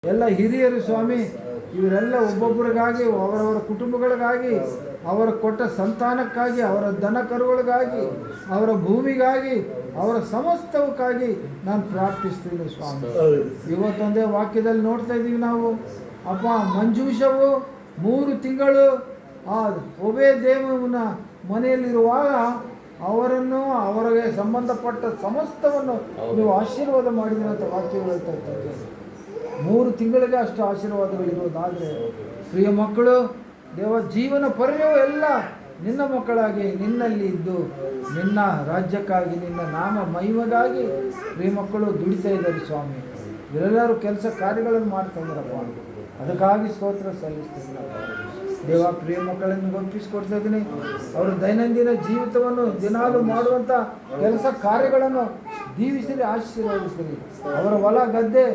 ಎಲ್ಲ ಹಿರಿಯರು ಸ್ವಾಮಿ, ಇವರೆಲ್ಲ ಒಬ್ಬೊಬ್ಬರಿಗಾಗಿ, ಅವರವರ ಕುಟುಂಬಗಳಿಗಾಗಿ, ಅವರ ಕೊಟ್ಟ ಸಂತಾನಕ್ಕಾಗಿ, ಅವರ ದನ ಕರುಗಳಿಗಾಗಿ, ಅವರ ಭೂಮಿಗಾಗಿ, ಅವರ ಸಮಸ್ತವಕ್ಕಾಗಿ ನಾನು ಪ್ರಾರ್ಥಿಸ್ತೀನಿ ಸ್ವಾಮಿ. ಇವತ್ತೊಂದೇ ವಾಕ್ಯದಲ್ಲಿ ನೋಡ್ತಾ ಇದ್ದೀವಿ ನಾವು, ಅಪ್ಪ ಮಂಜೂಷವು 3 ತಿಂಗಳು ಆ ಒಬೇದೇವನ ಮನೆಯಲ್ಲಿರುವಾಗ ಅವರನ್ನು, ಅವರಿಗೆ ಸಂಬಂಧಪಟ್ಟ ಸಮಸ್ತವನ್ನು ನೀವು ಆಶೀರ್ವಾದ ಮಾಡಿದಿರ ಅಂತ ವಾಕ್ಯಗಳು ಹೇಳ್ತಾ ಇದ್ದಾರೆ. 3 ತಿಂಗಳಿಗೆ ಅಷ್ಟು ಆಶೀರ್ವಾದಗಳಿರೋದಾದರೆ ಪ್ರಿಯ ಮಕ್ಕಳು, ದೇವ ಜೀವನ ಪರ್ಯವು ಎಲ್ಲ ನಿನ್ನ ಮಕ್ಕಳಾಗಿ ನಿನ್ನಲ್ಲಿ ಇದ್ದು ನಿನ್ನ ರಾಜ್ಯಕ್ಕಾಗಿ, ನಿನ್ನ ನಾಮ ಮಹಿಮೆಗಾಗಿ ಪ್ರಿಯ ಮಕ್ಕಳು ದುಡಿತಾ ಇದ್ದಾರೆ ಸ್ವಾಮಿ. ಇವರೆಲ್ಲರೂ ಕೆಲಸ ಕಾರ್ಯಗಳನ್ನು ಮಾಡ್ತಾ ಇದ್ದಾರಪ್ಪ, ಅದಕ್ಕಾಗಿ ಸ್ತೋತ್ರ ಸಲ್ಲಿಸ್ತಿದ್ದೀರಪ್ಪ. ದೇವ ಪ್ರಿಯ ಮಕ್ಕಳನ್ನು ಒಪ್ಪಿಸ್ಕೊಡ್ತಾ ಇದ್ದೀನಿ. ಅವರು ದೈನಂದಿನ ಜೀವಿತವನ್ನು ದಿನಾಲು ಮಾಡುವಂಥ ಕೆಲಸ ಕಾರ್ಯಗಳನ್ನು ದೀವಿಸಿರಿ, ಆಶೀರ್ವದಿಸಿರಿ. ಅವರ ಹೊಲ ಗದ್ದೆ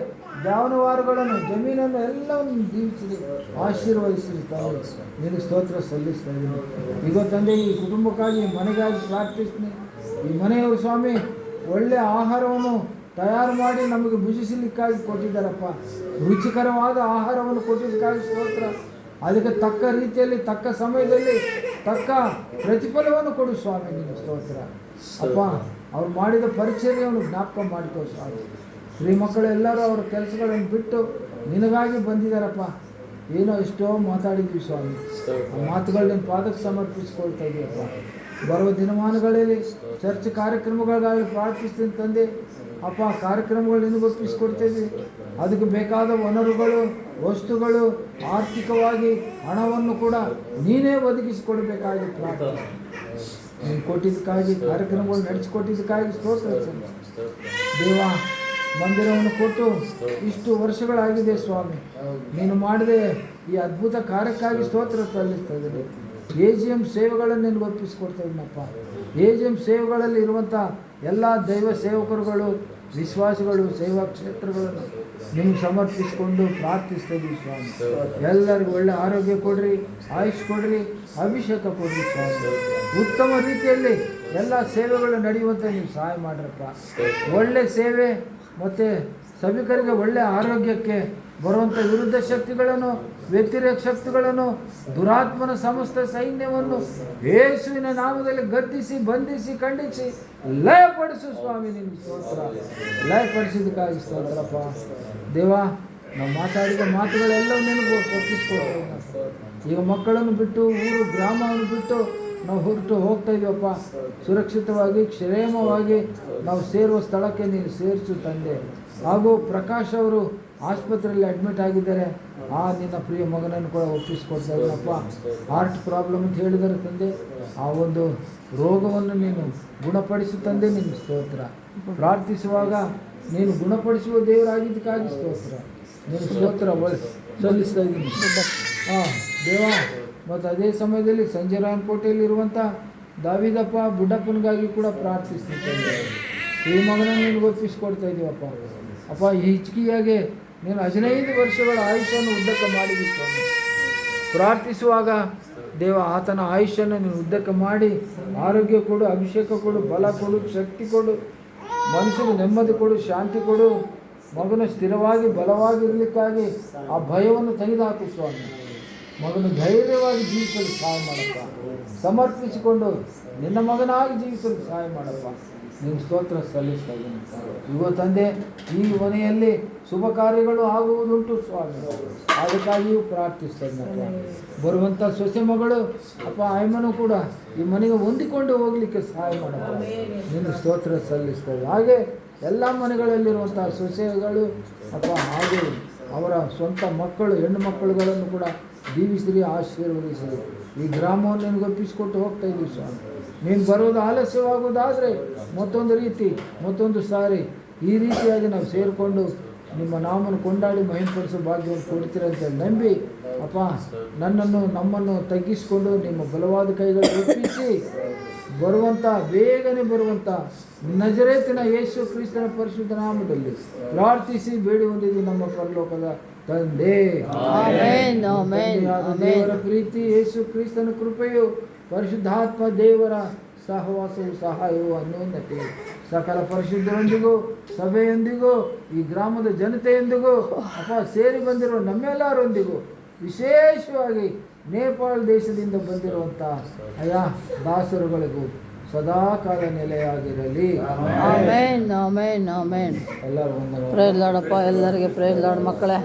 ಜಾನುವಾರುಗಳನ್ನು, ಜಮೀನನ್ನು ಎಲ್ಲವನ್ನು ದೀವಿಸಿರಿ, ಆಶೀರ್ವದಿಸಿರಿ. ತಾವು ನಿನಗೆ ಸ್ತೋತ್ರ ಸಲ್ಲಿಸ್ತಾ ಇದ್ದೀನಿ. ಈಗ ತಂದೆ ಈ ಕುಟುಂಬಕ್ಕಾಗಿ, ಮನೆಗಾಗಿ ಪ್ರಾರ್ಥಿಸ್ತೀನಿ. ಈ ಮನೆಯವರು ಸ್ವಾಮಿ ಒಳ್ಳೆಯ ಆಹಾರವನ್ನು ತಯಾರು ಮಾಡಿ ನಮಗೆ ಭುಜಿಸಲಿಕ್ಕಾಗಿ ಕೊಟ್ಟಿದ್ದಾರಪ್ಪ. ರುಚಿಕರವಾದ ಆಹಾರವನ್ನು ಕೊಟ್ಟಿದ್ದಕ್ಕಾಗಿ ಸ್ತೋತ್ರ. ಅದಕ್ಕೆ ತಕ್ಕ ರೀತಿಯಲ್ಲಿ, ತಕ್ಕ ಸಮಯದಲ್ಲಿ ತಕ್ಕ ಪ್ರತಿಫಲವನ್ನು ಕೊಡು ಸ್ವಾಮಿ. ನಿನ್ನ ಸ್ತೋತ್ರ ಅಪ್ಪ. ಅವ್ರು ಮಾಡಿದ ಪರಿಚರ್ಯವನ್ನು ಜ್ಞಾಪಕ ಮಾಡಿಕೋ ಸ್ವಾಮಿ. ಸ್ತ್ರೀ ಮಕ್ಕಳೆಲ್ಲರೂ ಅವರ ಕೆಲಸಗಳನ್ನು ಬಿಟ್ಟು ನಿನಗಾಗಿ ಬಂದಿದ್ದಾರಪ್ಪ. ಏನೋ ಎಷ್ಟೋ ಮಾತಾಡಿದ್ವಿ ಸ್ವಾಮಿ, ಆ ಮಾತುಗಳನ್ನ ಪಾದಕ್ಕೆ ಸಮರ್ಪಿಸ್ಕೊಳ್ತಾ ಇದೀಯಪ್ಪ. ಬರುವ ದಿನಮಾನಗಳಲ್ಲಿ ಚರ್ಚ್ ಕಾರ್ಯಕ್ರಮಗಳಿಗಾಗಿ ಪ್ರಾರ್ಥಿಸ್ತೀನಿ ತಂದೆ ಅಪ್ಪ. ಕಾರ್ಯಕ್ರಮಗಳು ನಿನಗೆ ಒಪ್ಪಿಸ್ಕೊಡ್ತೀವಿ. ಅದಕ್ಕೆ ಬೇಕಾದ ವನರುಗಳು, ವಸ್ತುಗಳು, ಆರ್ಥಿಕವಾಗಿ ಹಣವನ್ನು ಕೂಡ ನೀನೇ ಒದಗಿಸಿಕೊಡ್ಬೇಕಾಗಿ ಪ್ರಾರ್ಥನೆ. ನೀನು ಕೊಟ್ಟಿದ್ದಕ್ಕಾಗಿ, ಕಾರ್ಯಕ್ರಮಗಳು ನಡೆಸಿಕೊಟ್ಟಿದ್ದಕ್ಕಾಗಿ ಸ್ತೋತ್ರ ದೇವ. ಮಂದಿರವನ್ನು ಕೊಟ್ಟು ಇಷ್ಟು ವರ್ಷಗಳಾಗಿದೆ ಸ್ವಾಮಿ. ನೀನು ಮಾಡಿದೆ ಈ ಅದ್ಭುತ ಕಾರ್ಯಕ್ಕಾಗಿ ಸ್ತೋತ್ರ ಸಲ್ಲಿಸ್ತಾ ಇದ್ದೀನಿ. AGM ಸೇವೆಗಳನ್ನು ನಿನಗೆ ಒಪ್ಪಿಸ್ಕೊಡ್ತಾ ಇದ್ದೀನಪ್ಪ. AGM ಸೇವೆಗಳಲ್ಲಿ ಇರುವಂಥ ಎಲ್ಲ ದೈವ ಸೇವಕರುಗಳು, ವಿಶ್ವಾಸಿಗಳು, ಸೇವಾ ಕ್ಷೇತ್ರಗಳನ್ನು ನಿಮ್ಗೆ ಸಮರ್ಪಿಸಿಕೊಂಡು ಪ್ರಾರ್ಥಿಸ್ತಾ ಇದ್ದೀವಿ ಸ್ವಾಮಿ. ಎಲ್ಲರಿಗೂ ಒಳ್ಳೆ ಆರೋಗ್ಯ ಕೊಡ್ರಿ, ಆಯುಷ್ ಕೊಡ್ರಿ, ಅಭಿಷೇಕ ಕೊಡ್ರಿ ಸ್ವಾಮಿ. ಉತ್ತಮ ರೀತಿಯಲ್ಲಿ ಎಲ್ಲ ಸೇವೆಗಳು ನಡೆಯುವಂತೆ ನೀವು ಸಹಾಯ ಮಾಡ್ರಪ್ಪ. ಒಳ್ಳೆ ಸೇವೆ ಮತ್ತು ಸಭಿಕರಿಗೆ ಒಳ್ಳೆಯ ಆರೋಗ್ಯಕ್ಕೆ ಬರುವಂಥ ವಿರುದ್ಧ ಶಕ್ತಿಗಳನ್ನು, ವ್ಯತಿರೇಕ ಶಕ್ತಿಗಳನ್ನು, ದುರಾತ್ಮನ ಸಮಸ್ತ ಸೈನ್ಯವನ್ನು ಯೇಸುವಿನ ನಾಮದಲ್ಲಿ ಗದ್ದಿಸಿ, ಬಂಧಿಸಿ, ಖಂಡಿಸಿ ಲಯಪಡಿಸು ಸ್ವಾಮಿ. ನಿನ್ನ ಸ್ತೋತ್ರ. ಲಯಪಡಿಸಿದ್ದಕ್ಕಾಗಿ ಸ್ತೋತ್ರಪ್ಪ ದೇವ. ನಾವು ಮಾತಾಡಿದ ಮಾತುಗಳೆಲ್ಲವೂ ನಿನಗೆ ಒಪ್ಪಿಸ್ಕೊಡ್ತೇವೆ. ಈಗ ಮಕ್ಕಳನ್ನು ಬಿಟ್ಟು, ಊರು ಗ್ರಾಮವನ್ನು ಬಿಟ್ಟು ನಾವು ಹೊರಟು ಹೋಗ್ತಾ ಇದೀವಪ್ಪ. ಸುರಕ್ಷಿತವಾಗಿ, ಕ್ಷೇಮವಾಗಿ ನಾವು ಸೇರುವ ಸ್ಥಳಕ್ಕೆ ನೀನು ಸೇರಿಸು ತಂದೆ. ಹಾಗೂ ಪ್ರಕಾಶ್ ಅವರು ಆಸ್ಪತ್ರೆಯಲ್ಲಿ ಅಡ್ಮಿಟ್ ಆಗಿದ್ದಾರೆ. ಆ ನಿನ್ನ ಪ್ರಿಯ ಮಗನನ್ನು ಕೂಡ ಒಪ್ಪಿಸ್ಕೊಡ್ತಾ ಇದ್ದೀನಪ್ಪ. ಹಾರ್ಟ್ ಪ್ರಾಬ್ಲಮ್ ಅಂತ ಹೇಳಿದ್ದಾರೆ ತಂದೆ. ಆ ಒಂದು ರೋಗವನ್ನು ನೀನು ಗುಣಪಡಿಸು ತಂದೆ. ನಿನ್ನ ಸ್ತೋತ್ರ. ಪ್ರಾರ್ಥಿಸುವಾಗ ನೀನು ಗುಣಪಡಿಸುವ ದೇವರಾಗಿದ್ದಕ್ಕಾಗಿ ಸ್ತೋತ್ರ. ನಿನ್ನ ಸ್ತೋತ್ರ ಸಲ್ಲಿಸ್ತಾ ಇದ್ದೀನಿ ದೇವ. ಮತ್ತು ಅದೇ ಸಮಯದಲ್ಲಿ ಸಂಜಯರಾಯನಕೋಟೆಯಲ್ಲಿರುವಂಥ ದಾವಿದಪ್ಪ ಬುಡ್ಡಪ್ಪನಿಗಾಗಿ ಕೂಡ ಪ್ರಾರ್ಥಿಸ್ತಿದ್ದೆ. ಈ ಮಗನನ್ನು ನಿನಗೆ ಒಪ್ಪಿಸ್ಕೊಡ್ತಾ ಇದ್ದೀವಪ್ಪ. ಅಪ್ಪ ಹೆಚ್ಚಿಗೆಯಾಗಿ ನೀನು 15 ವರ್ಷಗಳ ಆಯುಷ್ಯನ್ನು ಉದ್ದಕ್ಕೆ ಮಾಡಿದ್ದೀವಿ ಸ್ವಾಮಿ. ಪ್ರಾರ್ಥಿಸುವಾಗ ದೇವ ಆತನ ಆಯುಷ್ಯನ್ನು ನೀನು ಉದ್ದಕ್ಕೆ ಮಾಡಿ ಆರೋಗ್ಯ ಕೊಡು, ಅಭಿಷೇಕ ಕೊಡು, ಬಲ ಕೊಡು, ಶಕ್ತಿ ಕೊಡು, ಮನಸ್ಸಿಗೆ ನೆಮ್ಮದಿ ಕೊಡು, ಶಾಂತಿ ಕೊಡು. ಮಗನು ಸ್ಥಿರವಾಗಿ ಬಲವಾಗಿರಲಿಕ್ಕಾಗಿ ಆ ಭಯವನ್ನು ತೆಗೆದುಹಾಕು ಸ್ವಾಮಿ. ಮಗನು ಧೈರ್ಯವಾಗಿ ಜೀವಿಸಲು ಸಹಾಯ ಮಾಡಪ್ಪ. ಸಮರ್ಪಿಸಿಕೊಂಡು ನಿನ್ನ ಮಗನಾಗಿ ಜೀವಿಸಲು ಸಹಾಯ ಮಾಡಪ್ಪ. ನಿನ್ನ ಸ್ತೋತ್ರ ಸಲ್ಲಿಸ್ತಾ ಇದ್ದೀನಿ. ತಂದೆ ಈ ಮನೆಯಲ್ಲಿ ಶುಭ ಕಾರ್ಯಗಳು ಆಗುವುದುಂಟು ಸ್ವಾಮಿ. ಅದಕ್ಕಾಗಿಯೂ ಪ್ರಾರ್ಥಿಸ್ತಾ ಇದ್ದೀನಪ್ಪ. ಬರುವಂಥ ಸೊಸೆ ಮಗಳು ಅಪ್ಪ ಆಯಮ್ಮನೂ ಕೂಡ ಈ ಮನೆಗೆ ಹೊಂದಿಕೊಂಡು ಹೋಗಲಿಕ್ಕೆ ಸಹಾಯ ಮಾಡಪ್ಪ. ನಿನ್ನ ಸ್ತೋತ್ರ ಸಲ್ಲಿಸ್ತಾ ಇದ್ದೀನಿ. ಹಾಗೆ ಎಲ್ಲ ಮನೆಗಳಲ್ಲಿರುವಂಥ ಸೊಸೆಗಳು ಅಪ್ಪ, ಹಾಗೆ ಅವರ ಸ್ವಂತ ಮಕ್ಕಳು, ಹೆಣ್ಣು ಮಕ್ಕಳುಗಳನ್ನು ಕೂಡ ದೀವಿಸಿರಿ, ಆಶೀರ್ವದಿಸಿರಿ. ಈ ಗ್ರಾಮವನ್ನು ನಿನಗೆ ಒಪ್ಪಿಸಿಕೊಟ್ಟು ಹೋಗ್ತಾ ಇದ್ದೀವಿ ಸ್ವಾಮಿ. ನೀನು ಬರೋದು ಆಲಸ್ಯವಾಗುವುದಾದರೆ ಮತ್ತೊಂದು ರೀತಿ, ಮತ್ತೊಂದು ಸಾರಿ ಈ ರೀತಿಯಾಗಿ ನಾವು ಸೇರಿಕೊಂಡು ನಿಮ್ಮ ನಾಮನ್ನು ಕೊಂಡಾಡಿ ಮಹಿಮೆಪಡಿಸೋ ಭಾಗ್ಯವನ್ನು ಕೊಡ್ತೀರಂತೇಳಿ ನಂಬಿ ಅಪ್ಪ, ನಮ್ಮನ್ನು ತಗ್ಗಿಸಿಕೊಂಡು ನಿಮ್ಮ ಬಲವಾದ ಕೈಗಳು ಒಪ್ಪಿಸಿ ಬೇಗನೆ ಬರುವಂಥ ನಜರೇತಿನ ಯೇಸು ಕ್ರಿಸ್ತನ ಪರಿಶುದ್ಧ ನಾಮದಲ್ಲಿ ಪ್ರಾರ್ಥಿಸಿ ಬೇಡಿ ಹೊಂದಿದ್ದೀವಿ ನಮ್ಮ ಪರಲೋಕದ ತಂದೆ. ದೇವರ ಪ್ರೀತಿ, ಯೇಸು ಕ್ರಿಸ್ತನ ಕೃಪೆಯು, ಪರಿಶುದ್ಧಾತ್ಮ ದೇವರ ಸಹವಾಸವು ಸಹಾಯವು ಅನ್ಯೋನ್ಯತೆ ಸಕಲ ಪರಿಶುದ್ಧರೊಂದಿಗೂ ಸಭೆಯೊಂದಿಗೂ ಈ ಗ್ರಾಮದ ಜನತೆಯೊಂದಿಗೂ ಅಪ್ಪ ಸೇರಿ ಬಂದಿರುವ ನಮ್ಮೆಲ್ಲರೊಂದಿಗೂ ವಿಶೇಷವಾಗಿ ನೇಪಾಳ ದೇಶದಿಂದ ಬಂದಿರುವಂಥ ಅಯ್ಯ ದಾಸರುಗಳಿಗೂ ಸದಾಕಾಲ ನೆಲೆಯಾಗಿರಲಿ. Amen amen amen. ಎಲ್ಲರೂ ಒಂದು ಪ್ರೇರ್ ಲಾರ್ಡ್ ಅಪ್ಪ, ಎಲ್ಲರಿಗೆ ಪ್ರೇರ್ ಲಾರ್ಡ್ ಮಕ್ಕಳೇ.